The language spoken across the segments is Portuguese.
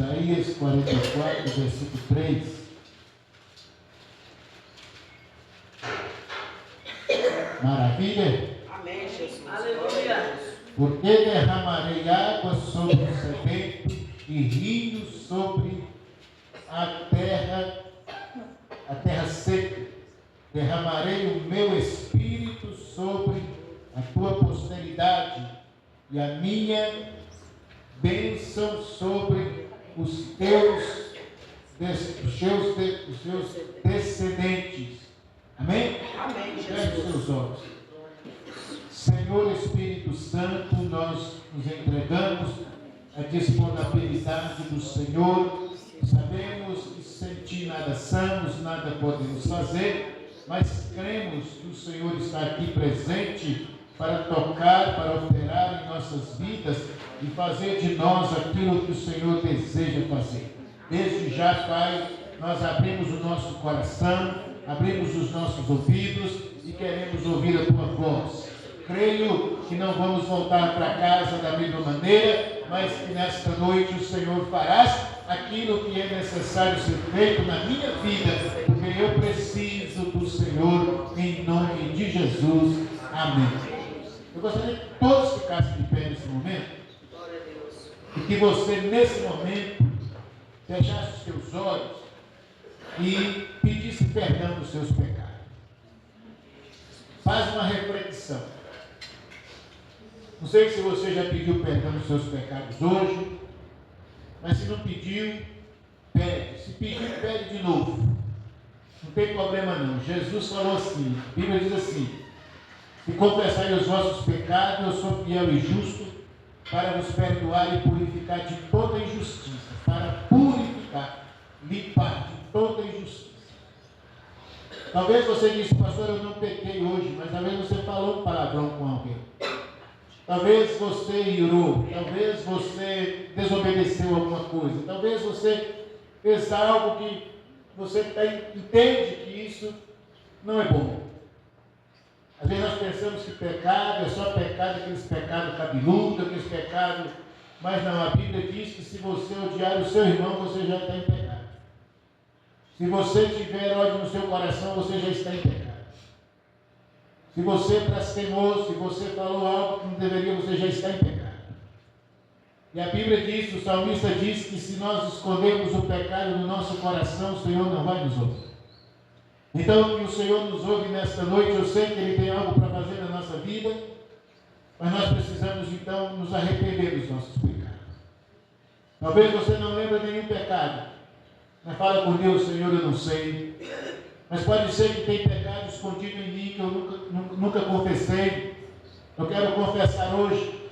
Isaías 44, versículo 3. Maravilha? Amém, Jesus. Aleluia. Porque derramarei água sobre o sedento e rios sobre a terra seca. Derramarei o meu espírito sobre a tua posteridade e a minha bênção sobre os teus descendentes. Amém? Amém, Feche Jesus. seus olhos. Senhor Espírito Santo, nós nos entregamos à disponibilidade do Senhor. Sabemos que sem Ti nada somos, nada podemos fazer, mas cremos que o Senhor está aqui presente para tocar, para operar em nossas vidas e fazer de nós aquilo que o Senhor deseja fazer. Desde já, Pai, nós abrimos o nosso coração, abrimos os nossos ouvidos e queremos ouvir a Tua voz. Creio que não vamos voltar para casa da mesma maneira, mas que nesta noite o Senhor farás aquilo que é necessário ser feito na minha vida, porque eu preciso do Senhor, em nome de Jesus. Amém. Eu gostaria que todos ficassem de pé nesse momento, e que você, nesse momento, fechasse os seus olhos e pedisse perdão dos seus pecados. Faz uma reflexão. Não sei se você já pediu perdão dos seus pecados hoje, mas se não pediu, pede. Se pediu, pede de novo. Não tem problema não. Jesus falou assim, a Bíblia diz assim: se confessarem os vossos pecados, eu sou fiel e justo para vos perdoar e purificar de toda injustiça. Para purificar, limpar de toda injustiça. Talvez você disse, pastor, eu não pequei hoje, mas talvez você falou um palavrão com alguém. Talvez você irou, talvez você desobedeceu alguma coisa, talvez você fez algo que você entende que isso não é bom. Às vezes nós pensamos que pecado é só pecado, aqueles pecados cabeludos, aqueles pecados, mas não, a Bíblia diz que se você odiar o seu irmão, você já está em pecado. Se você tiver ódio no seu coração, você já está em pecado. Se você blasfemou, se você falou algo que não deveria, você já está em pecado. E a Bíblia diz, o salmista diz que se nós escondermos o pecado no nosso coração, o Senhor não vai nos ouvir. Então, que o Senhor nos ouve nesta noite, eu sei que Ele tem algo para fazer na nossa vida, mas nós precisamos então nos arrepender dos nossos pecados. Talvez você não lembre nenhum pecado, mas fala com Deus, Senhor, eu não sei. Mas pode ser que tem pecado escondido em mim que eu nunca confessei. Eu quero confessar hoje.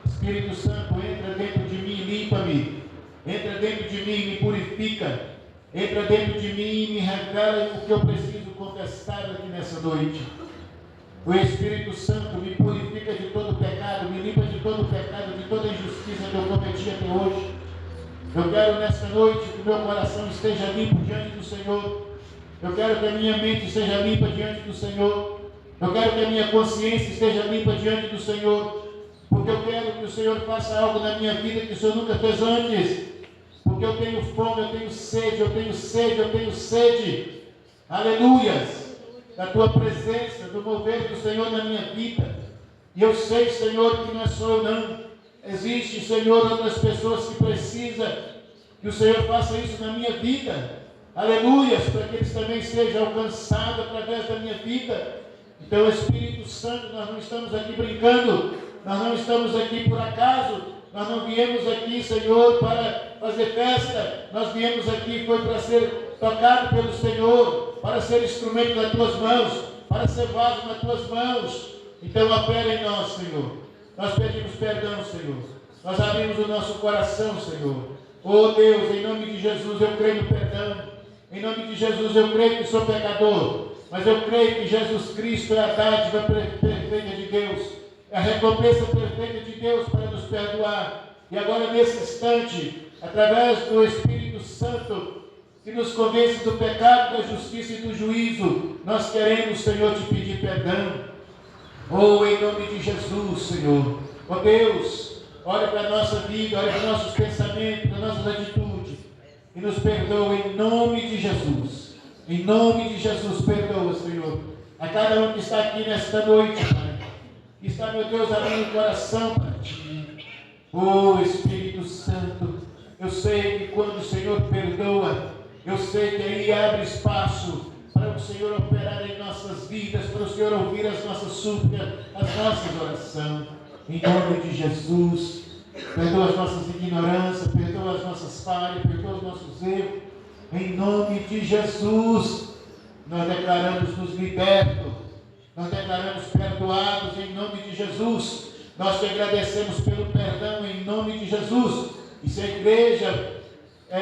Espírito Santo, entra dentro de mim e limpa-me. Entra dentro de mim e me purifica. Entra dentro de mim e me revela o que eu preciso confessar aqui nessa noite. O Espírito Santo me purifica de todo pecado, me limpa de todo pecado, de toda injustiça que eu cometi até hoje. Eu quero nesta noite que o meu coração esteja limpo diante do Senhor. Eu quero que a minha mente seja limpa diante do Senhor. Eu quero que a minha consciência esteja limpa diante do Senhor. Porque eu quero que o Senhor faça algo na minha vida que o Senhor nunca fez antes. Porque eu tenho fome, eu tenho sede, eu tenho sede, eu tenho sede. Aleluias! Da Tua presença, do mover do Senhor na minha vida. E eu sei, Senhor, que não é só eu não. Existe, Senhor, outras pessoas que precisam que o Senhor faça isso na minha vida. Aleluias, para que eles também sejam alcançados através da minha vida. Então, Espírito Santo, nós não estamos aqui brincando, nós não estamos aqui por acaso, nós não viemos aqui, Senhor, para fazer festa, nós viemos aqui foi para ser tocado pelo Senhor, para ser instrumento nas Tuas mãos, para ser vaso nas Tuas mãos. Então, opera em nós, Senhor. Nós pedimos perdão, Senhor. Nós abrimos o nosso coração, Senhor. Oh Deus, em nome de Jesus, eu creio no perdão. Em nome de Jesus, eu creio que sou pecador, mas eu creio que Jesus Cristo é a dádiva perfeita de Deus, é a recompensa perfeita de Deus para nos perdoar. E agora, nesse instante, através do Espírito Santo, que nos convence do pecado, da justiça e do juízo, nós queremos, Senhor, te pedir perdão. Oh, em nome de Jesus, Senhor. Oh Deus, olhe para a nossa vida, olhe para nossos pensamentos, para nossas atitudes e nos perdoa em nome de Jesus. Em nome de Jesus, perdoa, Senhor, a cada um que está aqui nesta noite, Pai, que está, meu Deus, abrindo o coração para Ti. Oh, Espírito Santo, eu sei que quando o Senhor perdoa, eu sei que aí abre espaço para o Senhor operar em nossas vidas, para o Senhor ouvir as nossas súplicas, as nossas orações. Em nome de Jesus, perdoa as nossas ignorâncias, perdoa as nossas falhas, perdoa os nossos erros. Em nome de Jesus, nós declaramos nos libertos, nós declaramos perdoados em nome de Jesus. Nós te agradecemos pelo perdão em nome de Jesus. E se a igreja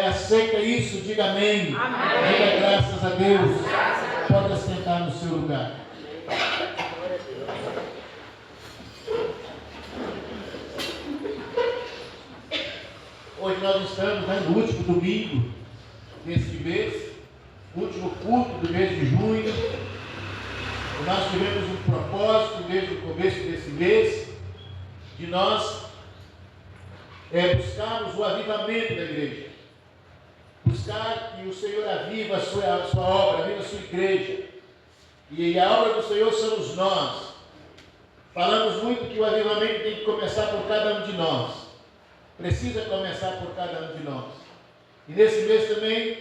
aceita isso, diga amém. Amém. Diga graças a Deus. Pode sentar no seu lugar. Hoje nós estamos no último domingo deste mês, último culto do mês de junho. E nós tivemos um propósito desde o começo desse mês de nós buscarmos o avivamento da igreja. Buscar que o Senhor aviva a sua obra, aviva a sua igreja. E a obra do Senhor somos nós. Falamos muito que o avivamento tem que começar por cada um de nós. Precisa começar por cada um de nós. E nesse mês também,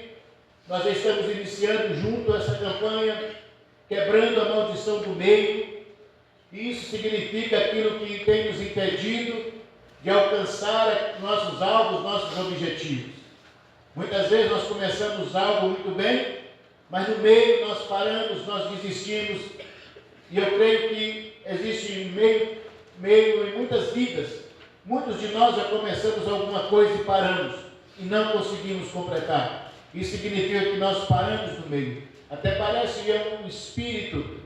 nós já estamos iniciando junto essa campanha, quebrando a maldição do meio. E isso significa aquilo que tem nos impedido de alcançar nossos alvos, nossos objetivos. Muitas vezes nós começamos algo muito bem, mas no meio nós paramos, nós desistimos. E eu creio que existe meio em muitas vidas. Muitos de nós já começamos alguma coisa e paramos, e não conseguimos completar. Isso significa que nós paramos no meio. Até parece que é um espírito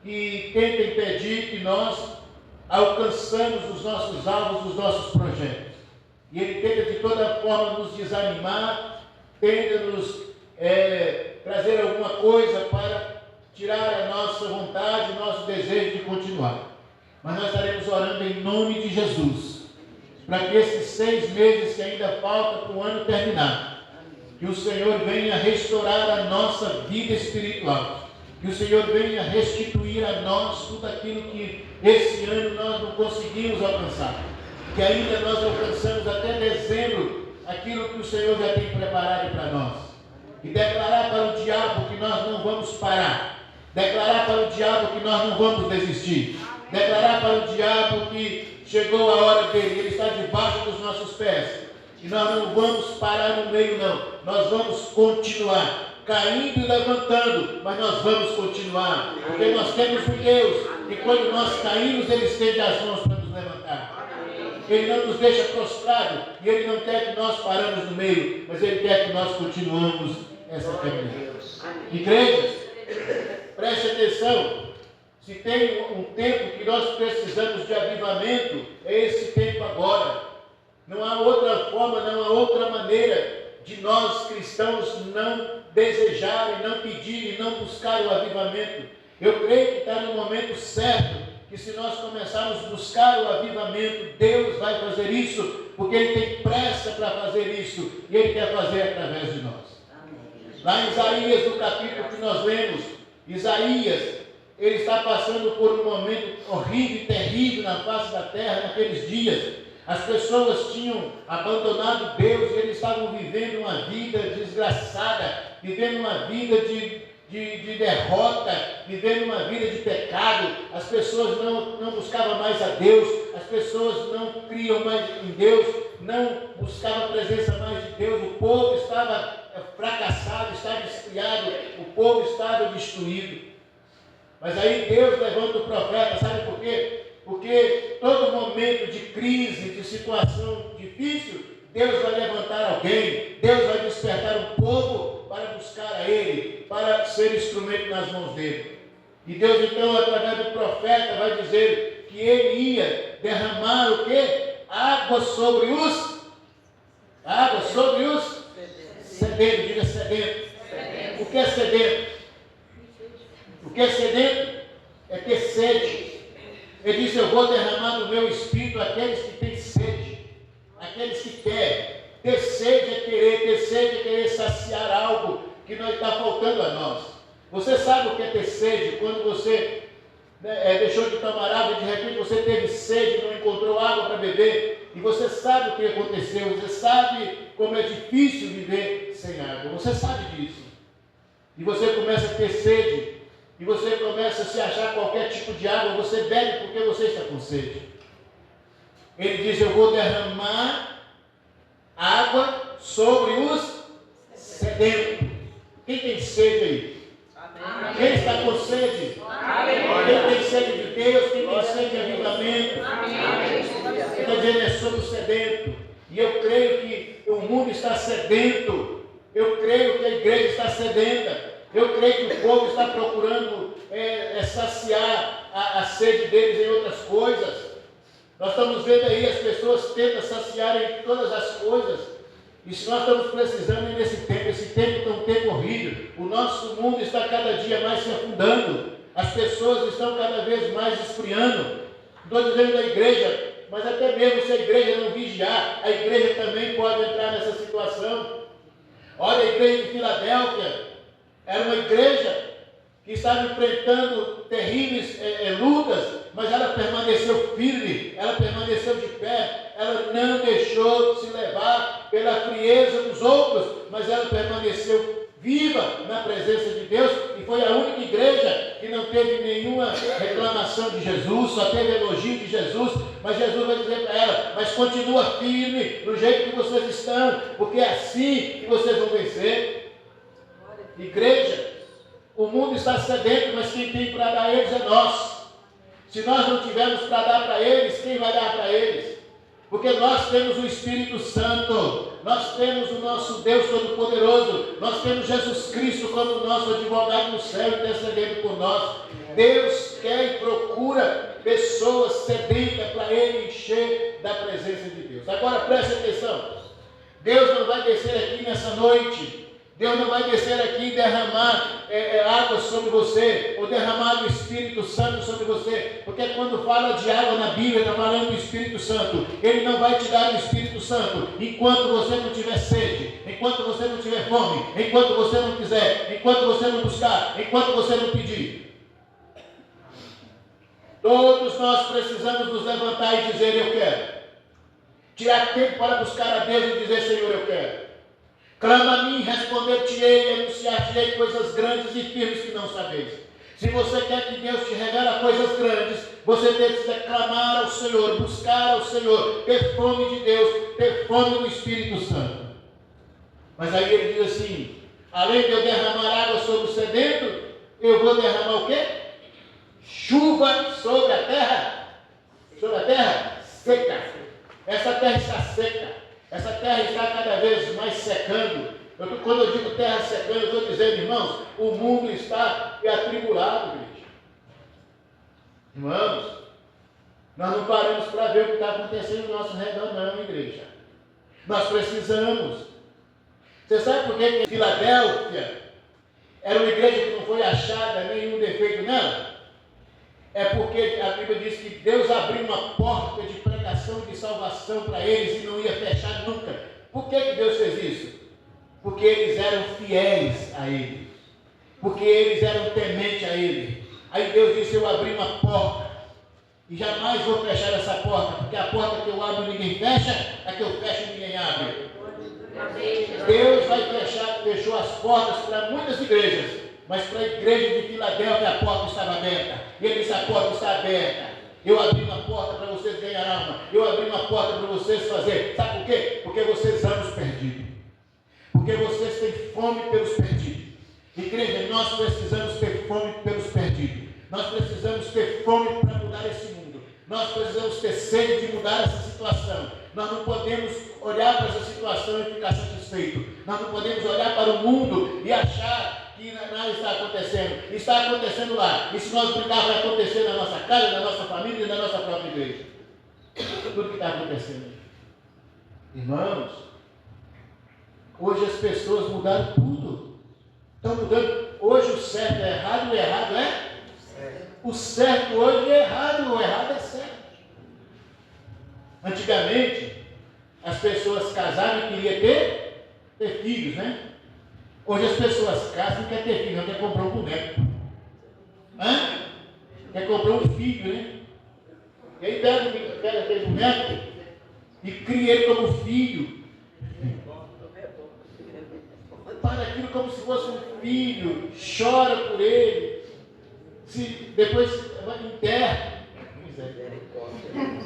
que tenta impedir que nós alcançamos os nossos alvos, os nossos projetos. E ele tenta de toda forma nos desanimar, tenta nos trazer alguma coisa para tirar a nossa vontade, o nosso desejo de continuar. Mas nós estaremos orando em nome de Jesus, para que esses 6 meses que ainda faltam para o ano terminar, que o Senhor venha restaurar a nossa vida espiritual, que o Senhor venha restituir a nós tudo aquilo que esse ano nós não conseguimos alcançar, que ainda nós alcançamos até dezembro aquilo que o Senhor já tem preparado para nós, e declarar para o diabo que nós não vamos parar, declarar para o diabo que nós não vamos desistir, declarar para o diabo que chegou a hora dele, ele está debaixo dos nossos pés, e nós não vamos parar no meio não, nós vamos continuar, caindo e levantando, mas nós vamos continuar, porque nós temos um Deus, e quando nós caímos, Ele estende as mãos para nos levantar. Ele não nos deixa prostrado, e Ele não quer que nós paramos no meio, mas Ele quer que nós continuamos essa caminhada. Igrejas, preste atenção, se tem um tempo que nós precisamos de avivamento, é esse tempo agora. Não há outra forma, não há outra maneira de nós cristãos não desejarem, não pedirem, não buscarem o avivamento. Eu creio que está no momento certo, que se nós começarmos a buscar o avivamento, Deus vai fazer isso, porque Ele tem pressa para fazer isso, e Ele quer fazer através de nós. Lá em Isaías, no capítulo que nós lemos, Isaías, ele está passando por um momento horrível e terrível na face da terra naqueles dias. As pessoas tinham abandonado Deus e eles estavam vivendo uma vida desgraçada, vivendo uma vida de derrota, vivendo uma vida de pecado. As pessoas não buscavam mais a Deus, as pessoas não criam mais em Deus, não buscavam a presença mais de Deus. O povo estava fracassado, estava esfriado, o povo estava destruído. Mas aí Deus levanta o profeta, sabe por quê? Porque todo momento de crise, de situação difícil, Deus vai levantar alguém, Deus vai despertar um povo para buscar a Ele, para ser instrumento nas mãos dele. E Deus então, através do profeta, vai dizer que Ele ia derramar o quê? Água sobre os sedentos, diga sedento. O que é sedento? O que é sedento? É ter sede. Ele disse, eu vou derramar no meu espírito aqueles que têm sede. aqueles que querem. Ter sede é querer saciar algo que não está faltando a nós. Você sabe o que é ter sede? Quando você deixou de tomar água e de repente você teve sede, não encontrou água para beber, e você sabe o que aconteceu, você sabe como é difícil viver sem água, você sabe disso. E você começa a ter sede, e você começa a se achar qualquer tipo de água, você bebe porque você está com sede. Ele diz: eu vou derramar água sobre os sedentos. Quem tem sede aí? Amém. Quem está com sede? Amém. Quem tem sede de Deus? Quem tem sede de avivamento? Está dizendo, é sobre o sedento. E eu creio que o mundo está sedento. Eu creio que a igreja está sedenta. Eu creio que o povo está procurando saciar a sede deles em outras coisas. Nós estamos vendo aí as pessoas tentam saciarem todas as coisas. E se nós estamos precisando nesse tempo, esse tempo é um tempo horrível. O nosso mundo está cada dia mais se afundando. As pessoas estão cada vez mais esfriando. Estou dizendo da igreja, mas até mesmo se a igreja não vigiar, a igreja também pode entrar nessa situação. Olha, a igreja de Filadélfia era uma igreja que estava enfrentando terríveis lutas, mas ela permaneceu firme, ela permaneceu de pé, ela não deixou se levar pela frieza dos outros, mas ela permaneceu viva na presença de Deus, e foi a única igreja que não teve nenhuma reclamação de Jesus, só teve elogio de Jesus, mas Jesus vai dizer para ela: mas continua firme do jeito que vocês estão, porque é assim que vocês vão vencer. Igreja, o mundo está sedento, mas quem tem para dar a eles é nós. Se nós não tivermos para dar para eles, quem vai dar para eles? Porque nós temos o Espírito Santo, nós temos o nosso Deus Todo-Poderoso, nós temos Jesus Cristo como nosso advogado no céu, intercedendo por nós. Deus quer e procura pessoas sedentas para Ele encher da presença de Deus. Agora preste atenção, Deus não vai descer aqui nessa noite, Deus não vai descer aqui e derramar água sobre você, ou derramar o Espírito Santo sobre você, porque quando fala de água na Bíblia, está falando do Espírito Santo. Ele não vai te dar o Espírito Santo enquanto você não tiver sede, enquanto você não tiver fome, enquanto você não quiser, enquanto você não buscar, enquanto você não pedir. Todos nós precisamos nos levantar e dizer: eu quero. Tirar tempo para buscar a Deus e dizer: Senhor, eu quero. Clama a mim, responder-te-ei e anunciar-te-ei coisas grandes e firmes que não sabeis. Se você quer que Deus te revele coisas grandes, você precisa clamar ao Senhor, buscar ao Senhor, ter fome de Deus, ter fome do Espírito Santo. Mas aí ele diz assim: além de eu derramar água sobre o sedento, eu vou derramar o quê? Chuva sobre a terra. Sobre a terra seca. Essa terra está seca. Essa terra está cada vez mais secando. Quando eu digo terra secando, eu estou dizendo, irmãos, o mundo está atribulado, igreja. Irmãos, nós não paramos para ver o que está acontecendo ao nosso redor, não, igreja. Nós precisamos. Você sabe por que Filadélfia era uma igreja que não foi achada nenhum defeito nela? É porque a Bíblia diz que Deus abriu uma porta de pregação e de salvação para eles e não ia fechar nunca. Por que Deus fez isso? Porque eles eram fiéis a Ele. Porque eles eram tementes a Ele. Aí Deus disse: eu abri uma porta e jamais vou fechar essa porta, porque a porta que eu abro ninguém fecha, a que eu fecho ninguém abre. Deus fechou as portas para muitas igrejas, mas para a igreja de Filadélfia a porta estava aberta. E ele disse: a porta está aberta. Eu abri uma porta para vocês ganhar alma. Eu abri uma porta para vocês fazer. Sabe por quê? Porque vocês amam os perdidos. Porque vocês têm fome pelos perdidos. Igreja, nós precisamos ter fome pelos perdidos. Nós precisamos ter fome para mudar esse mundo. Nós precisamos ter sede de mudar essa situação. Nós não podemos olhar para essa situação e ficar satisfeito. Nós não podemos olhar para o mundo e achar que nada está acontecendo. Está acontecendo lá. E se nós brigar, vai acontecer na nossa casa, na nossa família e na nossa própria igreja. Tudo que está acontecendo. Irmãos, hoje as pessoas mudaram tudo. Estão mudando. Hoje o certo é errado, o errado é? O certo hoje é errado, o errado é certo. Antigamente, as pessoas casaram e queriam ter filhos, né? Hoje as pessoas casam e querem ter filhos, não quer comprar um boneco. Quer comprar um filho, né? E aí pega aquele boneco e cria ele como filho. Para aquilo como se fosse um filho, chora por ele, depois enterra,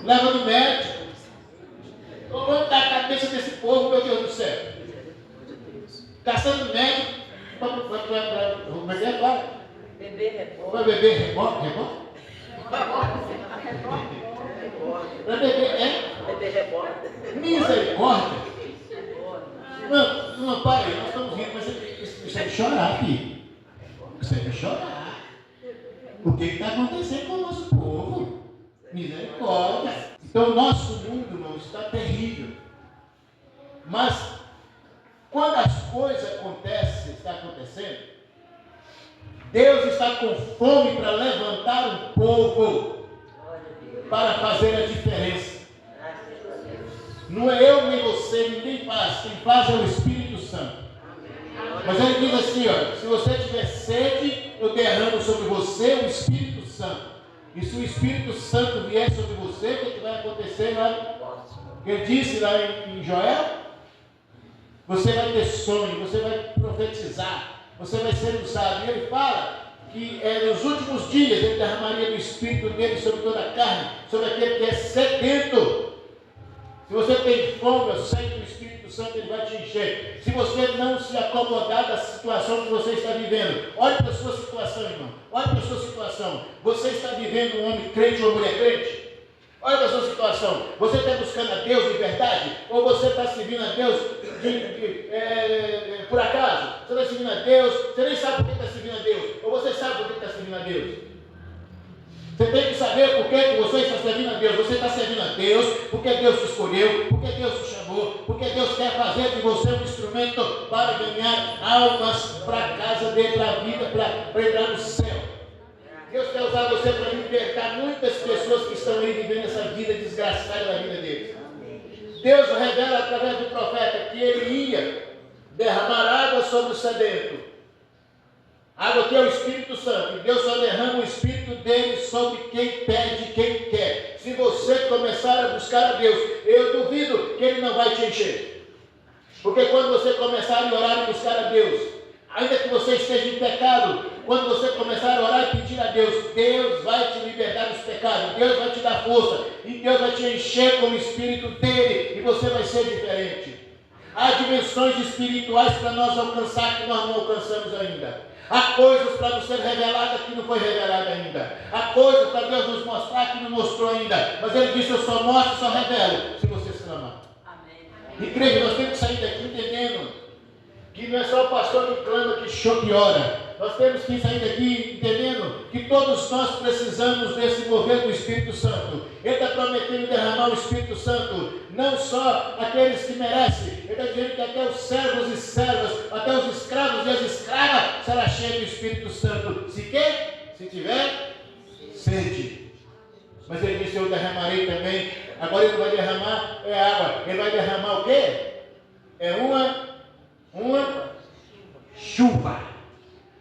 leva no médico. O nome da cabeça desse povo, meu Deus do céu. Caçando médico para como é que é? Para beber rebote? Para beber misericórdia. Não, pai, nós estamos rindo, mas isso é de chorar, filho. Isso é de chorar. O que está acontecendo com o nosso povo? Misericórdia. Então, o nosso mundo, irmão, está terrível. Mas, quando as coisas estão acontecendo, Deus está com fome para levantar um povo para fazer a diferença. Não é eu nem você, ninguém faz. Quem faz é o Espírito Santo. Mas ele diz assim, ó, se você tiver sede, eu derramo sobre você o Espírito Santo. E se o Espírito Santo vier sobre você, o que vai acontecer lá? Ele disse lá em Joel, você vai ter sonho, você vai profetizar, você vai ser usado. E ele fala que nos últimos dias ele derramaria o Espírito dele sobre toda a carne, sobre aquele que é sedento. Se você tem fome, eu sei que o Espírito Santo ele vai te encher. Se você não se acomodar da situação que você está vivendo, olhe para a sua situação, irmão. Olhe para a sua situação. Você está vivendo um homem crente ou uma mulher crente? Olha para a sua situação. Você está buscando a Deus de verdade? Ou você está servindo a Deus por acaso? Você está servindo a Deus, você nem sabe por que está servindo a Deus. Ou você sabe por que está servindo a Deus. Você tem que saber por que você está servindo a Deus. Você está servindo a Deus porque Deus te escolheu, porque Deus te chamou, porque Deus quer fazer de você um instrumento para ganhar almas para a casa dele, para a vida, para entrar no céu. Deus quer usar você para libertar muitas pessoas que estão aí vivendo essa vida desgraçada da vida deles. Deus revela através do profeta que ele ia derramar água sobre o sedento. Água que é o Espírito Santo. E Deus só derrama o Espírito dele sobre quem pede, quem quer. Se você começar a buscar a Deus, eu duvido que ele não vai te encher. Porque quando você começar a orar e buscar a Deus, ainda que você esteja em pecado, quando você começar a orar e pedir a Deus, Deus vai te libertar dos pecados, Deus vai te dar força, e Deus vai te encher com o Espírito dele, e você vai ser diferente. Há dimensões espirituais para nós alcançar que nós não alcançamos ainda. Há coisas para nos ser reveladas que não foi revelada ainda. Há coisas para Deus nos mostrar que não mostrou ainda. Mas ele disse, eu só mostro, só revelo, se vocês clamar. Igreja, nós temos que sair daqui entendendo que não é só o pastor que clama, que ora. Nós temos que sair daqui entendendo que todos nós precisamos desse mover do Espírito Santo. Ele está prometendo derramar o Espírito Santo, não só aqueles que merecem. Ele está dizendo que até os servos e servas, até os escravos e as escravas será cheio do Espírito Santo. Se quer? Se tiver sede. Mas ele disse, eu derramarei também. Agora ele vai derramar água. Ele vai derramar o quê? É uma chuva.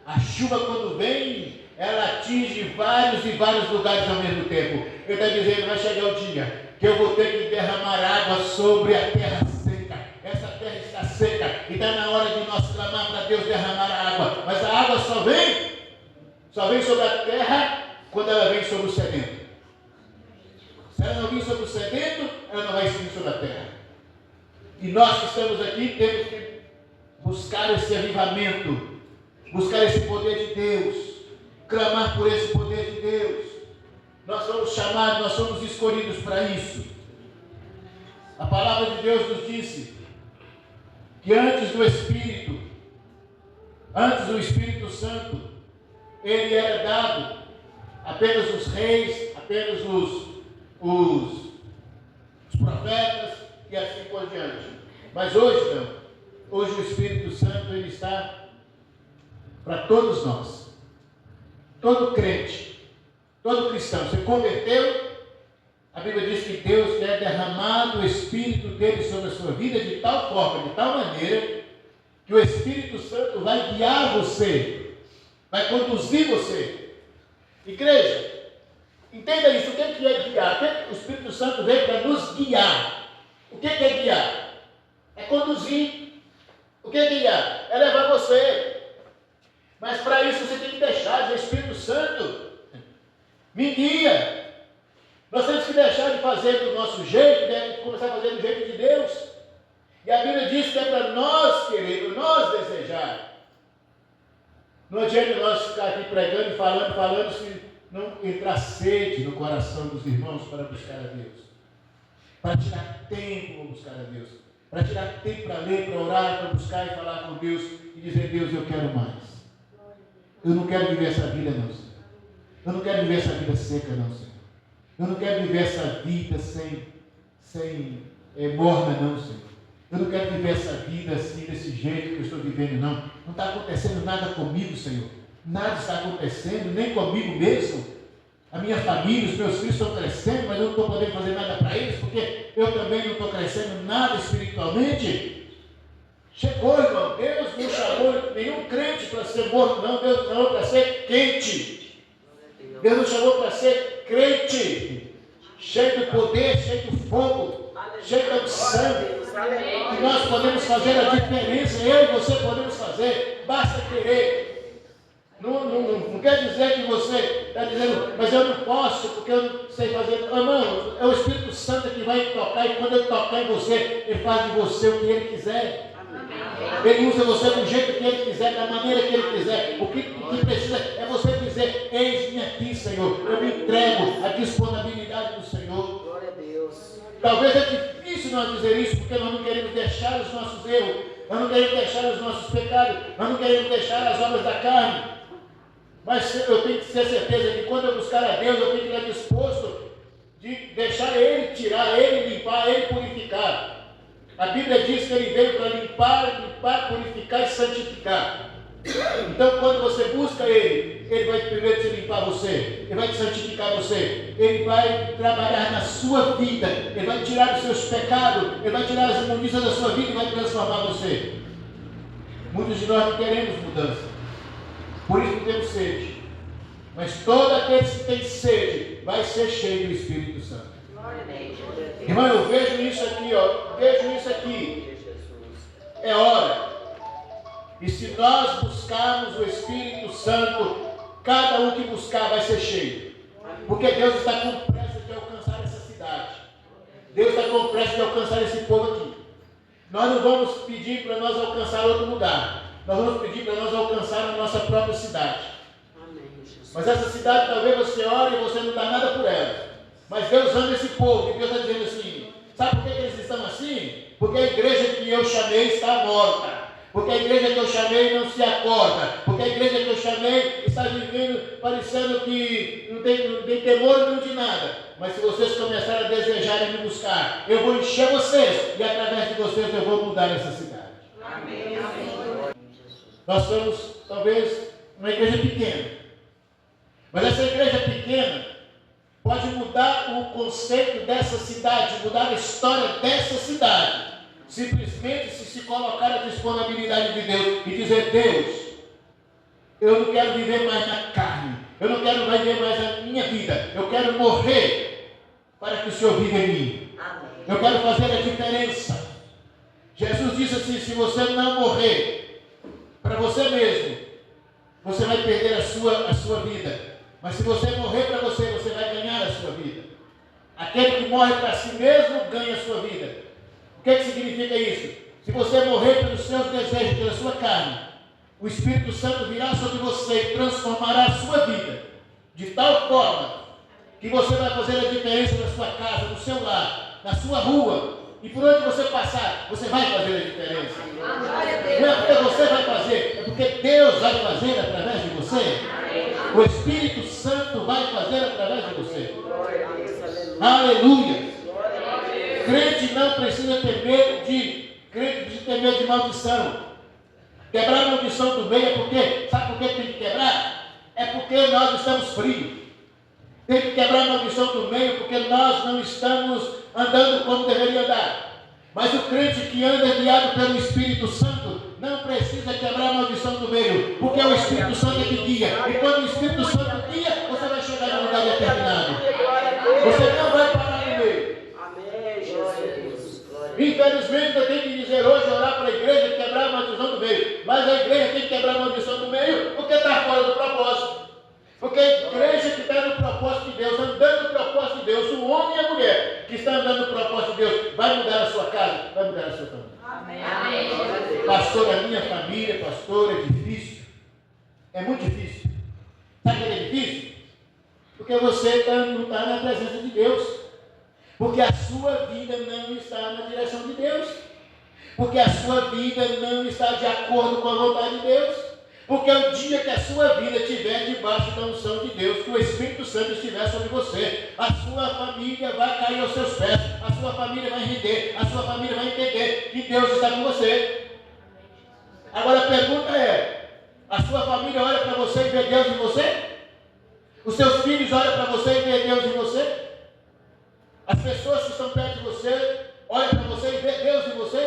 A chuva, quando vem, ela atinge vários e vários lugares ao mesmo tempo. Ele está dizendo, vai chegar o dia que eu vou ter que derramar água sobre a terra seca. Essa terra está seca e está na hora de nós clamar para Deus derramar a água. Mas a água só vem sobre a terra quando ela vem sobre o sedento. Se ela não vir sobre o sedento, ela não vai vir sobre a terra. E nós que estamos aqui temos que buscar esse avivamento, buscar esse poder de Deus, clamar por esse poder de Deus. Nós somos chamados, nós somos escolhidos para isso. A palavra de Deus nos disse que antes do Espírito Santo, ele era dado apenas os reis, apenas os profetas e assim por diante. Mas hoje não. Hoje o Espírito Santo ele está para todos nós. Todo crente, todo cristão, você converteu, a Bíblia diz que Deus quer derramar o Espírito dele sobre a sua vida de tal forma, de tal maneira, que o Espírito Santo vai guiar você, vai conduzir você. Igreja, entenda isso, o que é guiar? O Espírito Santo veio para nos guiar. O que é guiar? É conduzir. O que é guiar? É levar você. Mas para isso você tem que deixar, o Espírito Santo me guia. Nós temos que deixar de fazer do nosso jeito, né? Começar a fazer do jeito de Deus. E a Bíblia diz que é para nós querer, para nós desejar. Não adianta nós ficar aqui pregando e falando, se não entrar sede no coração dos irmãos para buscar a Deus. Para tirar tempo para buscar a Deus. Para tirar tempo para ler, para orar, para buscar e falar com Deus e dizer: Deus, eu quero mais. Eu não quero viver essa vida, não, Senhor. Eu não quero viver essa vida seca, não, Senhor. Eu não quero viver essa vida sem morna, não, Senhor. Eu não quero viver essa vida assim, desse jeito que eu estou vivendo, não. Não está acontecendo nada comigo, Senhor. Nada está acontecendo, nem comigo mesmo. A minha família, os meus filhos estão crescendo, mas eu não estou podendo fazer nada para eles, porque eu também não estou crescendo nada espiritualmente. Chegou, irmão. Deus não chamou nenhum crente para ser morto, não. Deus chamou para ser quente. Deus nos chamou para ser crente, cheio do poder, cheio do fogo, cheio da unção, que nós podemos fazer a diferença, eu e você podemos fazer, basta querer. Não quer dizer que você está dizendo, mas eu não posso, porque eu não sei fazer. Irmão, é o Espírito Santo que vai tocar, e quando ele tocar em você, ele faz de você o que ele quiser. Ele usa você do jeito que ele quiser, da maneira que ele quiser. O que precisa é você dizer: eis-me aqui, Senhor. Eu me entrego à disponibilidade do Senhor. Glória a Deus. Talvez é difícil nós dizer isso, porque nós não queremos deixar os nossos erros, nós não queremos deixar os nossos pecados, nós não queremos deixar as obras da carne. Mas eu tenho que ter certeza que quando eu buscar a Deus, eu tenho que estar disposto de deixar Ele tirar, Ele limpar, Ele purificar. A Bíblia diz que Ele veio para limpar, purificar e santificar. Então, quando você busca Ele, Ele vai primeiro te limpar você, Ele vai te santificar você, Ele vai trabalhar na sua vida, Ele vai tirar os seus pecados, Ele vai tirar as imundícias da sua vida e vai transformar você. Muitos de nós não queremos mudança, por isso não temos sede. Mas todo aquele que tem sede vai ser cheio do Espírito Santo. Irmão, eu vejo isso aqui, vejo isso aqui. É hora. E se nós buscarmos o Espírito Santo, cada um que buscar vai ser cheio. Porque Deus está com pressa de alcançar essa cidade. Deus está com pressa de alcançar esse povo aqui. Nós não vamos pedir para nós alcançar outro lugar. Nós vamos pedir para nós alcançar a nossa própria cidade. Mas essa cidade, talvez você ore e você não dá nada por ela. Mas Deus ama esse povo, e Deus está dizendo assim: sabe por que eles estão assim? Porque a igreja que eu chamei está morta. Porque a igreja que eu chamei não se acorda. Porque a igreja que eu chamei está vivendo parecendo que não tem temor nenhum de nada. Mas se vocês começarem a desejar e me buscar, eu vou encher vocês, e através de vocês eu vou mudar essa cidade. Amém. Nós somos, talvez, uma igreja pequena. Mas essa igreja pequena pode mudar o conceito dessa cidade, mudar a história dessa cidade. Simplesmente se colocar à disponibilidade de Deus e dizer: Deus, eu não quero viver mais na carne, eu não quero mais viver mais a minha vida, eu quero morrer para que o Senhor viva em mim. Eu quero fazer a diferença. Jesus disse assim: se você não morrer para você mesmo, você vai perder a sua vida. Mas se você morrer para você, você vai ganhar a sua vida. Aquele que morre para si mesmo, ganha a sua vida. O que significa isso? Se você morrer pelos seus desejos, pela sua carne, o Espírito Santo virá sobre você e transformará a sua vida, de tal forma que você vai fazer a diferença na sua casa, no seu lar, na sua rua, e por onde você passar, você vai fazer a diferença. Não é porque você vai fazer, é porque Deus vai fazer através de você. O Espírito Santo vai fazer através de você. Aleluia. Crente não precisa ter medo de maldição. Quebrar a maldição do meio é porque, sabe por que tem que quebrar? É porque nós estamos frios. Tem que quebrar a maldição do meio, porque nós não estamos andando como deveria andar. Mas o crente que anda guiado pelo Espírito Santo não precisa quebrar a maldição do meio, porque é o Espírito Santo que guia. E quando o Espírito Santo guia, você vai chegar no lugar determinado. Você não vai parar no meio. Amém, Jesus. Infelizmente, eu tenho que dizer hoje, orar para a igreja quebrar a maldição do meio. Mas a igreja tem que quebrar a maldição do meio porque está fora do propósito. Porque a igreja que está no propósito de Deus, andando no propósito de Deus, o homem e a mulher que está andando no propósito de Deus, vai mudar a sua casa, vai mudar a sua família. Amém. Pastor, a minha família, pastor, é difícil. É muito difícil. Sabe o que é difícil? Porque você não está na presença de Deus. Porque a sua vida não está na direção de Deus. Porque a sua vida não está de acordo com a vontade de Deus. Porque o dia que a sua vida estiver debaixo da unção de Deus, que o Espírito Santo estiver sobre você, a sua família vai cair aos seus pés, a sua família vai render, a sua família vai entender que Deus está com você. Agora a pergunta é, a sua família olha para você e vê Deus em você? Os seus filhos olham para você e vê Deus em você? As pessoas que estão perto de você olham para você e vê Deus em você?